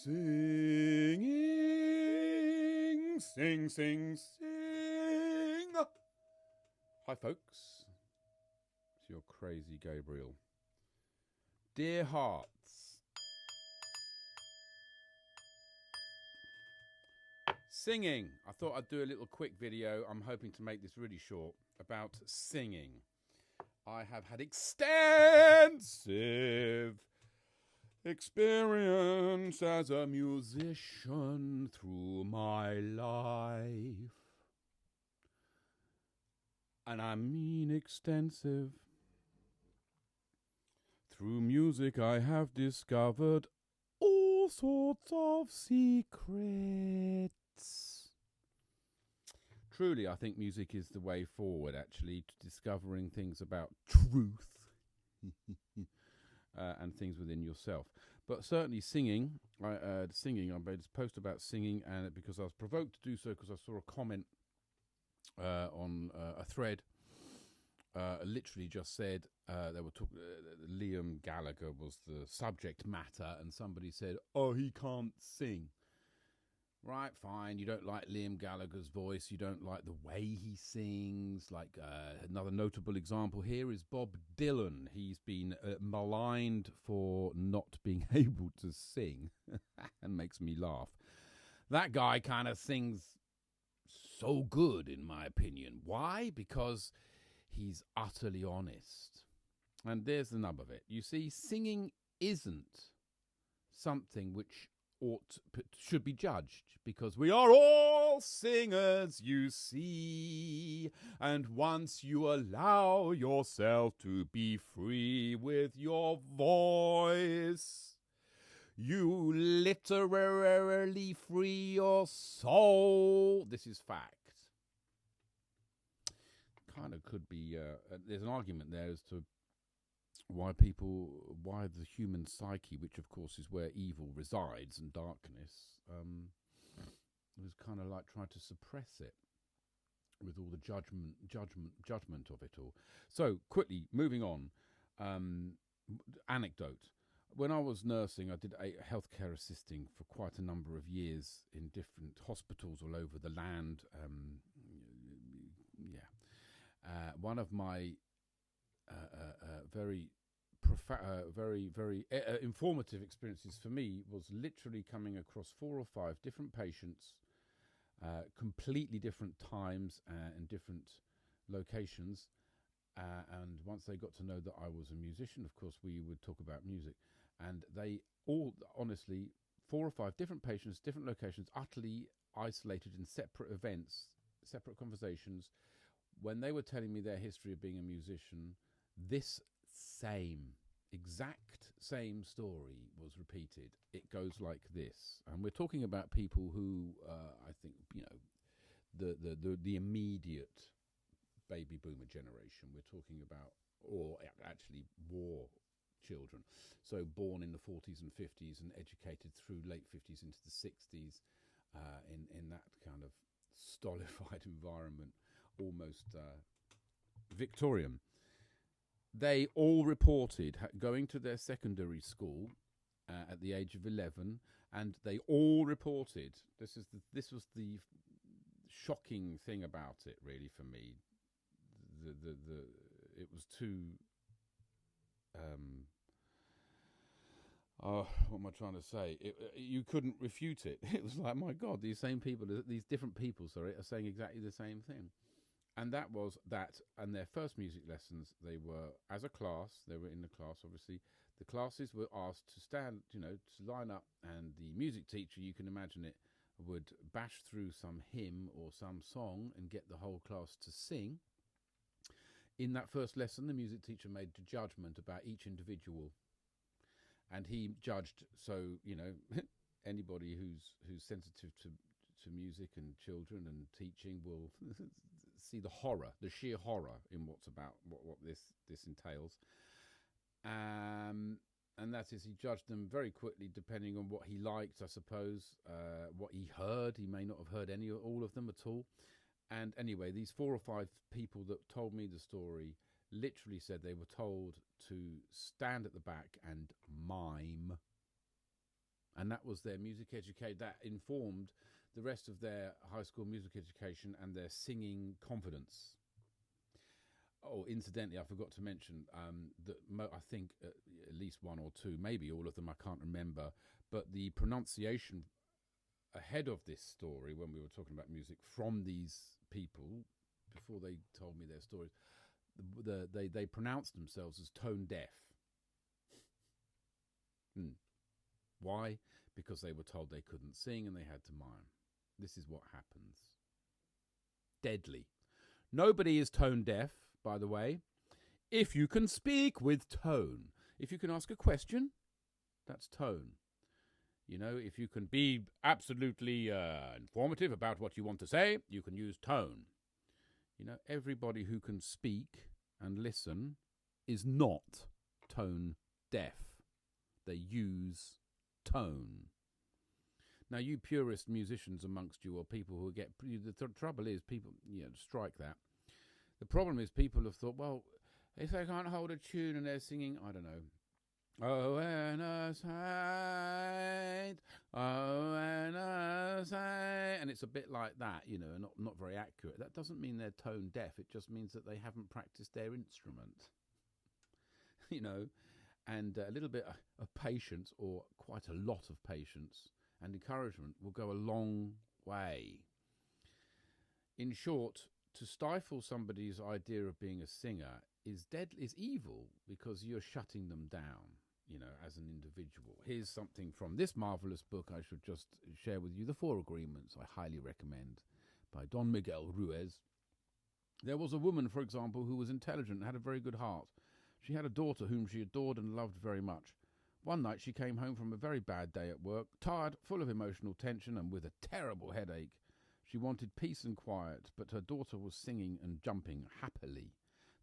Singing, sing, sing, sing. Hi, folks. It's your crazy Gabriel. Dear hearts. Singing. I thought I'd do a little quick video. I'm hoping to make this really short about singing. I have had extensive experience as a musician through my life. And I mean extensive. Through music I have discovered all sorts of secrets. Truly, I think music is the way forward, actually, to discovering things about truth and things within yourself. But certainly singing, I made this post about singing, and because I was provoked to do so because I saw a comment on a thread. Literally just said they were talking. Liam Gallagher was the subject matter, and somebody said, "Oh, he can't sing." Right, fine. You don't like Liam Gallagher's voice. You don't like the way he sings. Like another notable example here is Bob Dylan. He's been maligned for not being able to sing, and makes me laugh. That guy kind of sings so good, in my opinion. Why? Because he's utterly honest. And there's the nub of it. You see, singing isn't something which should be judged, because we are all singers, you see. And once you allow yourself to be free with your voice, you literally free your soul. This is fact. Kind of could be, there's an argument there as to why the human psyche, which of course is where evil resides and darkness, was kind of like trying to suppress it with all the judgment of it all. So quickly moving on, anecdote. When I was nursing, I did healthcare assisting for quite a number of years in different hospitals all over the land. One of my very informative experiences for me was literally coming across 4 or 5 different patients, completely different times and different locations. And once they got to know that I was a musician, of course, we would talk about music. And they all, honestly, 4 or 5 different patients, different locations, utterly isolated in separate events, separate conversations. When they were telling me their history of being a musician, this exact same story was repeated. It goes like this. And we're talking about people who, I think, the immediate baby boomer generation. We're talking about, or actually war children. So born in the 40s and 50s and educated through late 50s into the 60s in that kind of stolified environment, almost Victorian. They all reported going to their secondary school at the age of 11, and they all reported, this was the shocking thing about it, really, for me. It was too what am I trying to say? You couldn't refute it. It was like, my God, these different people, are saying exactly the same thing. And that was that, and their first music lessons, they were, as a class, they were in the class, obviously. The classes were asked to stand, to line up, and the music teacher, you can imagine it, would bash through some hymn or some song and get the whole class to sing. In that first lesson, the music teacher made a judgment about each individual. And he judged, so, anybody who's sensitive to music and children and teaching will see the sheer horror in what this entails. And that is, he judged them very quickly depending on what he liked, I suppose, what he heard. He may not have heard all of them at all. And anyway, these 4 or 5 people that told me the story literally said they were told to stand at the back and mime And that was their music education. That informed the rest of their high school music education and their singing confidence. Oh, incidentally, I forgot to mention that I think at least one or two, maybe all of them, I can't remember, but the pronunciation ahead of this story, when we were talking about music, from these people, before they told me their stories, they pronounced themselves as tone deaf. Why? Because they were told they couldn't sing and they had to mime. This is what happens. Deadly. Nobody is tone deaf, by the way. If you can speak with tone. If you can ask a question, that's tone. You know, if you can be absolutely informative about what you want to say, you can use tone. You know, everybody who can speak and listen is not tone deaf. They use tone. Now, you purist musicians amongst you, or people who get... The trouble is, people, strike that. The problem is people have thought, well, if they can't hold a tune and they're singing, I don't know, oh, and a sight, oh, and a sight, and it's a bit like that, not very accurate. That doesn't mean they're tone deaf. It just means that they haven't practiced their instrument, and a little bit of patience, or quite a lot of patience and encouragement, will go a long way. In short, to stifle somebody's idea of being a singer is evil, because you're shutting them down, as an individual. Here's something from this marvellous book I should just share with you, The Four Agreements, I highly recommend, by Don Miguel Ruiz. There was a woman, for example, who was intelligent and had a very good heart. She had a daughter whom she adored and loved very much. One night she came home from a very bad day at work, tired, full of emotional tension, and with a terrible headache. She wanted peace and quiet, but her daughter was singing and jumping happily.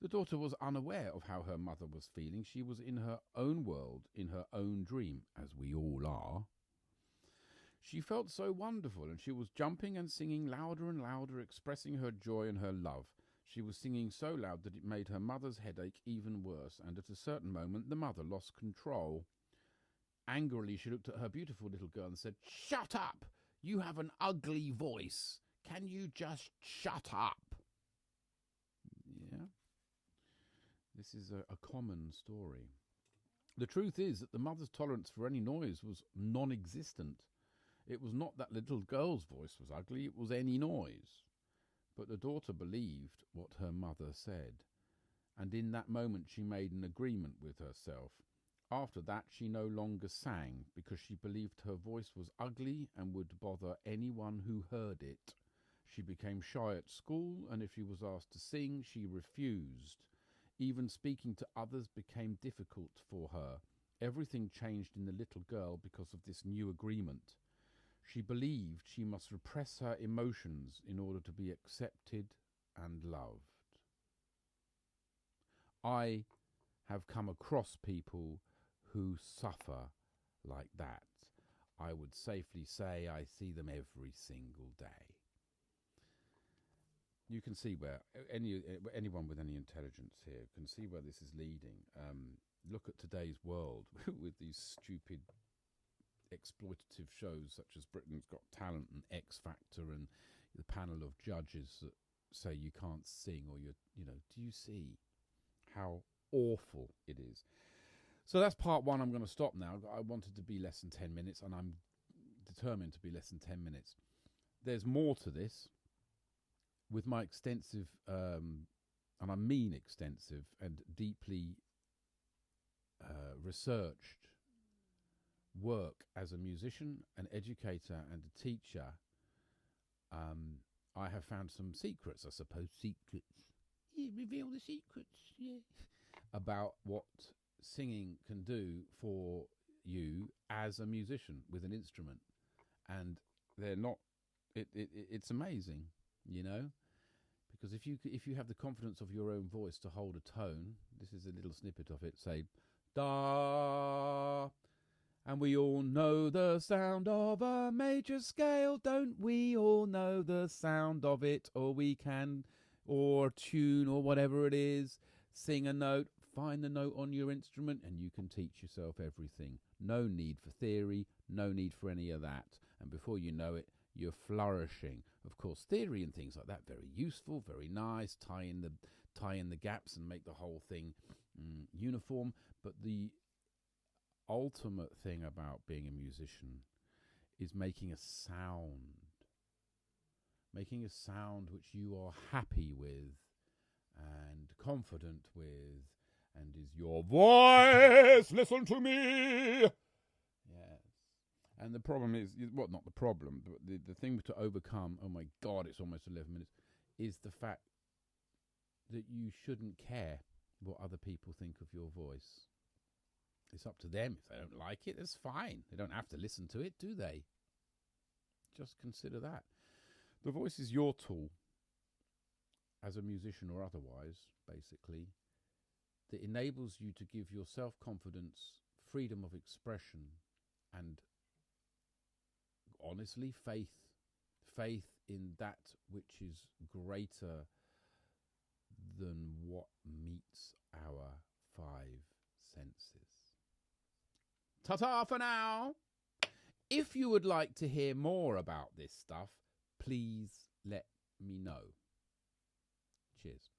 The daughter was unaware of how her mother was feeling. She was in her own world, in her own dream, as we all are. She felt so wonderful, and she was jumping and singing louder and louder, expressing her joy and her love. She was singing so loud that it made her mother's headache even worse, and at a certain moment the mother lost control. Angrily, she looked at her beautiful little girl and said, "Shut up! You have an ugly voice. Can you just shut up?" Yeah. This is a common story. The truth is that the mother's tolerance for any noise was non-existent. It was not that little girl's voice was ugly, it was any noise. But the daughter believed what her mother said, and in that moment she made an agreement with herself. After that, she no longer sang, because she believed her voice was ugly and would bother anyone who heard it. She became shy at school, and if she was asked to sing, she refused. Even speaking to others became difficult for her. Everything changed in the little girl because of this new agreement. She believed she must repress her emotions in order to be accepted and loved. I have come across people who suffer like that. I would safely say I see them every single day. You can see where anyone with any intelligence here can see where this is leading. Look at today's world with these stupid exploitative shows such as Britain's Got Talent and X Factor, and the panel of judges that say you can't sing, or do you see how awful it is? So that's part one. I'm going to stop now. I wanted to be less than 10 minutes, and I'm determined to be less than 10 minutes. There's more to this. With my extensive, and I mean extensive, and deeply researched work as a musician, an educator, and a teacher, I have found some secrets, I suppose. Secrets. Yeah, reveal the secrets. Yeah. About what singing can do for you as a musician with an instrument. And they're not, it's amazing, because if you have the confidence of your own voice to hold a tone, this is a little snippet of it, say, da, and we all know the sound of a major scale, don't we all know the sound of it? Or we can, or tune, or whatever it is, sing a note find the note on your instrument and you can teach yourself everything. No need for theory, no need for any of that. And before you know it, you're flourishing. Of course, theory and things like that, very useful, very nice, tie in the gaps and make the whole thing uniform. But the ultimate thing about being a musician is making a sound which you are happy with and confident with, and is your voice. Listen to me. Yes. And the problem is, well, not the problem, but the thing to overcome, oh my God, it's almost 11 minutes, is the fact that you shouldn't care what other people think of your voice. It's up to them. If they don't like it, that's fine. They don't have to listen to it, do they? Just consider that. The voice is your tool, as a musician or otherwise, basically, that enables you to give your self-confidence, freedom of expression, and honestly, faith in that which is greater than what meets our five senses. Ta-ta for now! If you would like to hear more about this stuff, please let me know. Cheers.